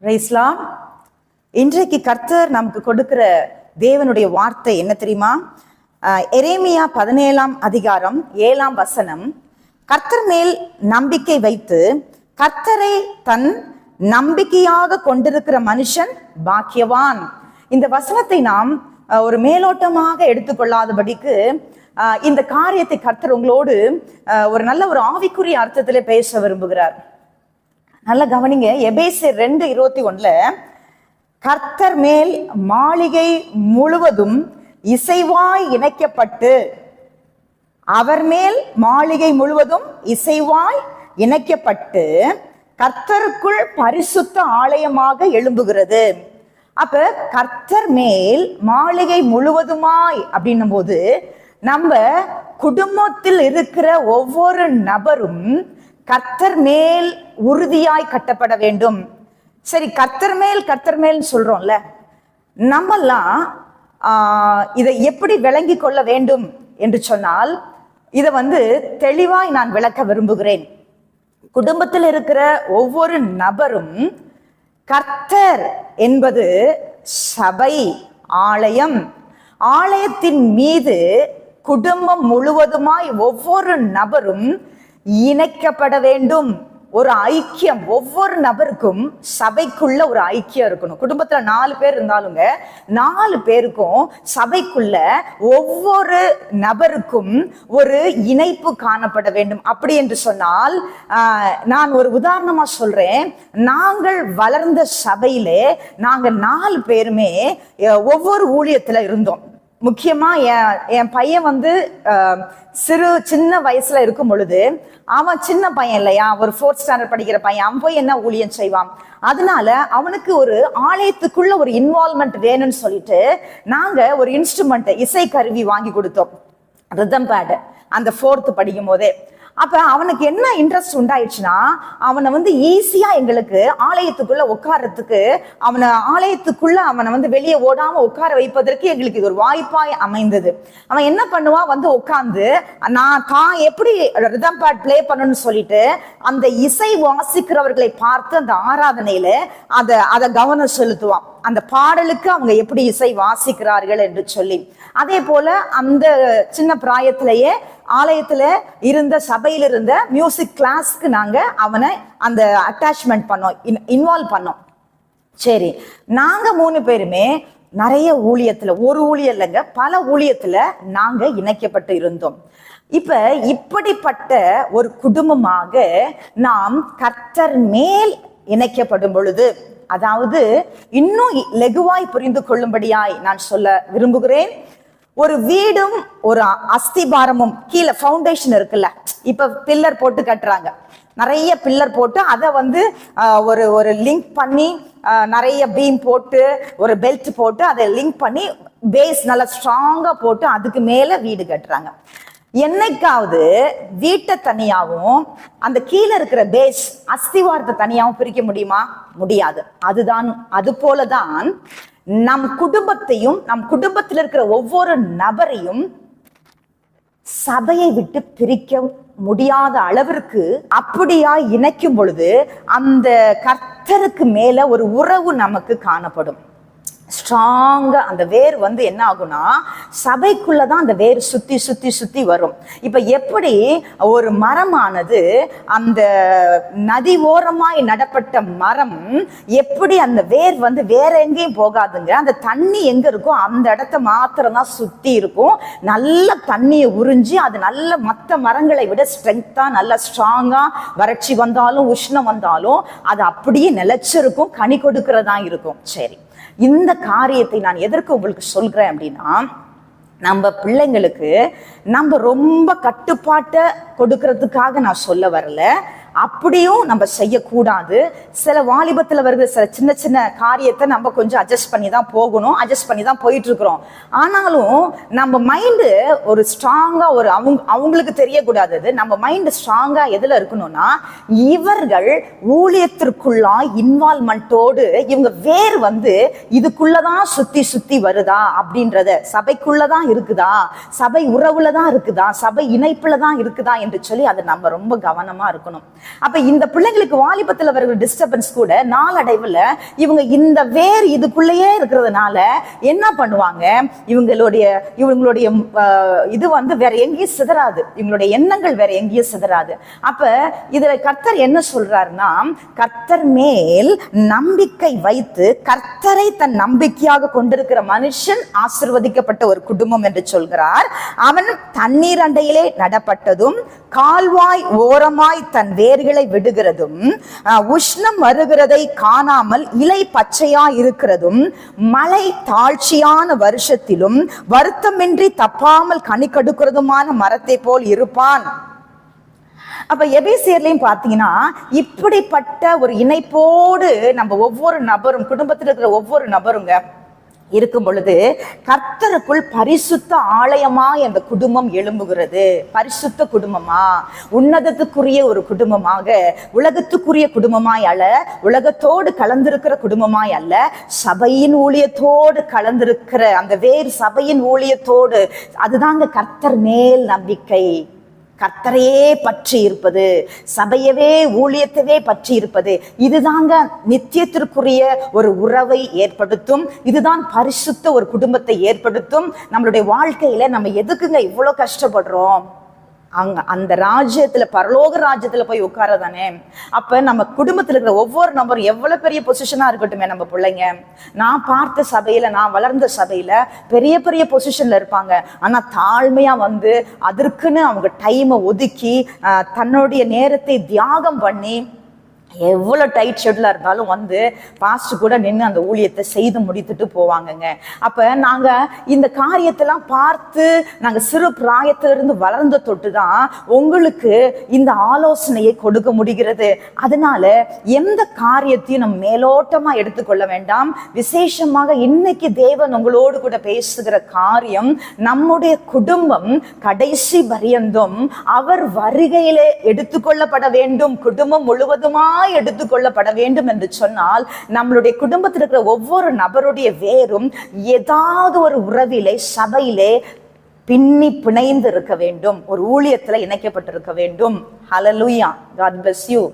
Price Lord. இன்றைக்கு கர்த்தர் நமக்கு கொடுக்கிற தேவனுடைய வார்த்தை என்ன தெரியுமா? எரேமியா 17ஆம் அதிகாரம் 7ஆம் வசனம். கர்த்தர் மேல் நம்பிக்கை வைத்து கர்த்தரை தன் நம்பிக்கையாக கொண்டிருக்கிற மனுஷன் பாக்கியவான். இந்த வசனத்தை நாம் ஒரு மேலோட்டமாக எடுத்துக்கொள்ளாதபடிக்கு இந்த காரியத்தை கர்த்தர் உங்களோடு ஒரு நல்ல ஒரு ஆவிக்குரிய அர்த்தத்திலே பேச விரும்புகிறார். நல்ல கவனிங்க. எபேசியர் 2:21 கர்த்தர் மேல் மாளிகை முழுவதும் இசைவாய் இணைக்கப்பட்டு, அவர் மேல் மாளிகை முழுவதும் இசைவாய் இணைக்கப்பட்டு கர்த்தருக்குள் பரிசுத்த ஆலயமாக எழும்புகிறது. அப்ப கர்த்தர் மேல் மாளிகை முழுவதுமாய் அப்படின்னும் போது நம்ம குடும்பத்தில் இருக்கிற ஒவ்வொரு நபரும் கர்த்தர் மேல் உறுதியாய் கட்டப்பட வேண்டும். சரி, கர்த்தர் மேல் சொல்றோம்ல, நம்மெல்லாம் இதை எப்படி விளங்கி கொள்ள வேண்டும் என்று சொன்னால், இதை தெளிவாய் நான் விளக்க விரும்புகிறேன். குடும்பத்தில் இருக்கிற ஒவ்வொரு நபரும் கர்த்தர் என்பது சபை, ஆலயம். ஆலயத்தின் மீது குடும்பம் முழுவதுமாய் ஒவ்வொரு நபரும் இணைக்கப்பட வேண்டும். ஒரு ஐக்கியம், ஒவ்வொரு நபருக்கும் சபைக்குள்ள ஒரு ஐக்கியம் இருக்கணும். குடும்பத்துல 4 பேர் இருந்தாலுங்க, 4 பேருக்கும் சபைக்குள்ள ஒவ்வொரு நபருக்கும் ஒரு இணைப்பு காணப்பட வேண்டும். அப்படி என்று சொன்னால், நான் ஒரு உதாரணமா சொல்றேன். நாங்கள் வளர்ந்த சபையிலே நாங்க 4 பேருமே ஒவ்வொரு ஊழியத்துல இருந்தோம். முக்கியமா என் பையன் சின்ன வயசுல இருக்கும் பொழுது, அவன் சின்ன பையன் இல்லையா, ஒரு 4th ஸ்டாண்டர்ட் படிக்கிற பையன், அவன் போய் என்ன ஊழியம் செய்வான். அதனால அவனுக்கு ஒரு ஆலயத்துக்குள்ள ஒரு இன்வால்வ்மெண்ட் வேணும்னு சொல்லிட்டு நாங்க ஒரு இன்ஸ்ட்ருமெண்ட், இசை கருவி வாங்கி கொடுத்தோம், ரிதம் பேட். அந்த 4th படிக்கும் போதே அப்ப அவனுக்கு என்ன இன்ட்ரெஸ்ட் உண்டாயிடுச்சுன்னா, அவனை ஈஸியா எங்களுக்கு ஆலயத்துக்குள்ள உட்கார்றதுக்கு, அவனை வெளியே ஓடாம உட்கார வைப்பதற்கு எங்களுக்கு இது ஒரு வாய்ப்பாய் அமைந்தது. அவன் என்ன பண்ணுவான், உட்கார்ந்து நான் எப்படி ரிதம் பேட் பிளே பண்ணணும்னு சொல்லிட்டு அந்த இசை வாசிக்கிறவர்களை பார்த்து அந்த ஆராதனையில அதை கவனம் செலுத்துவான். அந்த பாடலுக்கு அவங்க எப்படி இசை வாசிக்கிறார்கள் என்று சொல்லி. அதே போல அந்த சின்ன பிராயத்திலேயே ஆலயத்துல இருந்த சபையில் இருந்த மியூசிக் கிளாஸ்க்கு நாங்க அவனை அந்த அட்டாச்மெண்ட் பண்ணோம், இன்வால்வ் பண்ணோம். சரி, நாங்க 3 பேருமே நிறைய ஊழியத்துல, ஒரு ஊழியம் இல்லைங்க, பல ஊழியத்துல நாங்க இணைக்கப்பட்டு இருந்தோம். இப்படிப்பட்ட ஒரு குடும்பமாக நாம் கர்த்தர் மேல் இணைக்கப்படும் பொழுது, அதாவது இன்னும் லெகுவாய் புரிந்து கொள்ளும்படியாய் நான் சொல்ல விரும்புகிறேன். ஒரு வீடும் ஒரு அஸ்திபாரமும், கீழே ஃபவுண்டேஷன் இருக்குல்ல, இப்ப பில்லர் போட்டு கட்டுறாங்க, நிறைய பில்லர் போட்டு அதை ஒரு லிங்க் பண்ணி, நிறைய பீம் போட்டு ஒரு பெல்ட் போட்டு அதை லிங்க் பண்ணி பேஸ் நல்லா ஸ்ட்ராங்கா போட்டு அதுக்கு மேல வீடு கட்டுறாங்க. என்னைக்காவது வீட்டை தனியாவும் அந்த கீழே இருக்கிற பேஸ் அஸ்திவாரத்தை தனியாவும் பிரிக்க முடியுமா? முடியாது. அது போலதான் நம் குடும்பத்தையும், நம் குடும்பத்தில் இருக்கிற ஒவ்வொரு நபரையும் சபையை விட்டு பிரிக்க முடியாத அளவிற்கு அப்படியா இணைக்கும் பொழுது அந்த கர்த்தருக்கு மேல ஒரு உறவு நமக்கு காணப்படும். ஸ்ட்ராங்கா அந்த வேர் என்ன ஆகும்னா, சபைக்குள்ளதான் அந்த வேர் சுத்தி சுத்தி சுத்தி வரும். இப்ப எப்படி ஒரு மரமானது, அந்த நதி ஓரமாய் நடப்பட்ட மரம், எப்படி அந்த வேர் வேற எங்கேயும் போகாதுங்க, அந்த தண்ணி எங்க இருக்கும் அந்த இடத்த மாத்திரம் தான் சுத்தி இருக்கும். நல்ல தண்ணியை உறிஞ்சி அது நல்ல மற்ற மரங்களை விட ஸ்ட்ரென்த்தா, நல்ல ஸ்ட்ராங்கா, வறட்சி வந்தாலும் உஷ்ணம் வந்தாலும் அது அப்படியே நிலைச்சிருக்கும், கனி கொடுக்கிறதா இருக்கும். சரி, இந்த காரியத்தை நான் எதற்கு உங்களுக்கு சொல்றேன் அப்படின்னா, நம்ம பிள்ளைங்களுக்கு நம்ம ரொம்ப கட்டுப்பாட்டை கொடுக்கறதுக்காக நான் சொல்ல வரல. அப்படியும் நம்ம செய்யக்கூடாது. சில வாலிபத்தில் வருகிற சில சின்ன சின்ன காரியத்தை நம்ம கொஞ்சம் அட்ஜஸ்ட் பண்ணி தான் போகணும், அட்ஜஸ்ட் பண்ணி தான் போயிட்டு இருக்கிறோம். ஆனாலும் நம்ம மைண்டு ஒரு ஸ்ட்ராங்கா, ஒரு அவங்களுக்கு தெரியக்கூடாது, நம்ம மைண்டு ஸ்ட்ராங்கா எதுல இருக்கணும்னா, இவர்கள் ஊழியத்திற்குள்ளா இன்வால்மெண்டோடு இவங்க வேர் இதுக்குள்ளதான் சுத்தி சுத்தி வருதா அப்படின்றத, சபைக்குள்ளதான் இருக்குதா, சபை உறவுலதான் இருக்குதா, சபை இணைப்புலதான் இருக்குதா என்று சொல்லி அதை நம்ம ரொம்ப கவனமா இருக்கணும். அப்ப இந்த பிள்ளைங்களுக்கு வாலிபத்துல வருகிற டிஸ்டர்பன்ஸ் கூட நாளடைவுல இவங்க இந்த வேர் இதுக்குள்ளேயே இருக்கிறதுனால என்ன பண்ணுவாங்க, இவங்களுடைய இது வேற எங்கேயும் சிதறாது, இவங்களுடைய எண்ணங்கள் வேற எங்கேயும் சிதறாது. அப்ப இதுல கர்த்தர் என்ன சொல்றாருன்னா, கர்த்தர் மேல் நம்பிக்கை வைத்து கர்த்தரை தன் நம்பிக்கையாக கொண்டிருக்கிற மனுஷன் ஆசீர்வதிக்கப்பட்ட ஒரு குடும்பம் என்று சொல்கிறார். அவன் தண்ணீர் அண்டையிலே நடப்பட்டதும் கால்வாய் ஓரமாய் தன் வேர்களை விடுகிறதும் உஷ்ணம் வருகிறதை காணாமல் இலை பச்சையா இருக்கிறதும் மழை தாழ்ச்சியான வருஷத்திலும் வருத்தமின்றி தப்பாமல் கனி கடுக்கிறதுமான மரத்தை போல் இருப்பான். அப்ப எபேசியர்லயும் பாத்தீங்கன்னா இப்படிப்பட்ட ஒரு இணைப்போடு நம்ம ஒவ்வொரு நபரும், குடும்பத்தில் இருக்கிற ஒவ்வொரு நபருங்க இருக்கும் பொழுது கர்த்தருக்குள் பரிசுத்த ஆலயமா அந்த குடும்பம் எழும்புகிறது. பரிசுத்த குடும்பமா, உன்னதத்துக்குரிய ஒரு குடும்பமாக, உலகத்துக்குரிய குடும்பமாய் அல்ல, உலகத்தோடு கலந்திருக்கிற குடும்பமாய் அல்ல, சபையின் ஊழியத்தோடு கலந்திருக்கிற அந்த வேறு சபையின் ஊழியத்தோடு. அதுதாங்க கர்த்தர் மேல் நம்பிக்கை. கர்த்தரையே பற்றி இருப்பது, சபையவே ஊழியத்தவே பற்றி இருப்பது, இதுதாங்க நித்தியத்திற்குரிய ஒரு உறவை ஏற்படுத்தும். இதுதான் பரிசுத்த ஒரு குடும்பத்தை ஏற்படுத்தும். நம்மளுடைய வாழ்க்கையில நம்ம எதுக்குங்க இவ்வளவு கஷ்டப்படுறோம்? அந்த ராஜ்யத்துல, பரலோக ராஜ்யத்துல போய் உட்காரதானே. அப்ப நம்ம குடும்பத்துல இருக்கிற ஒவ்வொரு நபரும் எவ்வளவு பெரிய பொசிஷனா இருக்கட்டுமே, நம்ம பிள்ளைங்க, நான் பார்த்த சபையில, நான் வளர்ந்த சபையில பெரிய பெரிய பொசிஷன்ல இருப்பாங்க. ஆனா தாழ்மையா அதற்குன்னு அவங்க டைமை ஒதுக்கி தன்னுடைய நேரத்தை தியாகம் பண்ணி எவ்வளவு டைட் ஷெட்யூலா இருந்தாலும் பாஸ்ட் கூட நின்று அந்த ஊழியத்தை செய்து முடித்துட்டு போவாங்கங்க. அப்ப நாங்க இந்த காரியத்தெல்லாம் பார்த்து நாங்க சிறு பிராயத்திலிருந்து வளர்ந்த தொட்டுதான் உங்களுக்கு இந்த ஆலோசனையை கொடுக்க முடிகிறது. அதனால எந்த காரியத்தையும் நம்ம மேலோட்டமா எடுத்துக்கொள்ள வேண்டாம். விசேஷமாக இன்னைக்கு தேவன் உங்களோடு கூட பேசுகிற காரியம், நம்முடைய குடும்பம் கடைசி பரியந்தம் அவர் வருகையிலே எடுத்துக்கொள்ளப்பட வேண்டும், குடும்பம் முழுவதுமா எடுத்துக்கொள்ளப்பட வேண்டும் என்று சொன்னால், நம்மளுடைய குடும்பத்தில் இருக்கிற ஒவ்வொரு நபருடைய வேரும் ஏதாவது ஒரு உறவிலே, சபையிலே பின்னி பிணைந்து இருக்க வேண்டும், ஒரு ஊழியத்துல இணைக்கப்பட்டிருக்க வேண்டும். ஹல்லேலூயா. God bless you.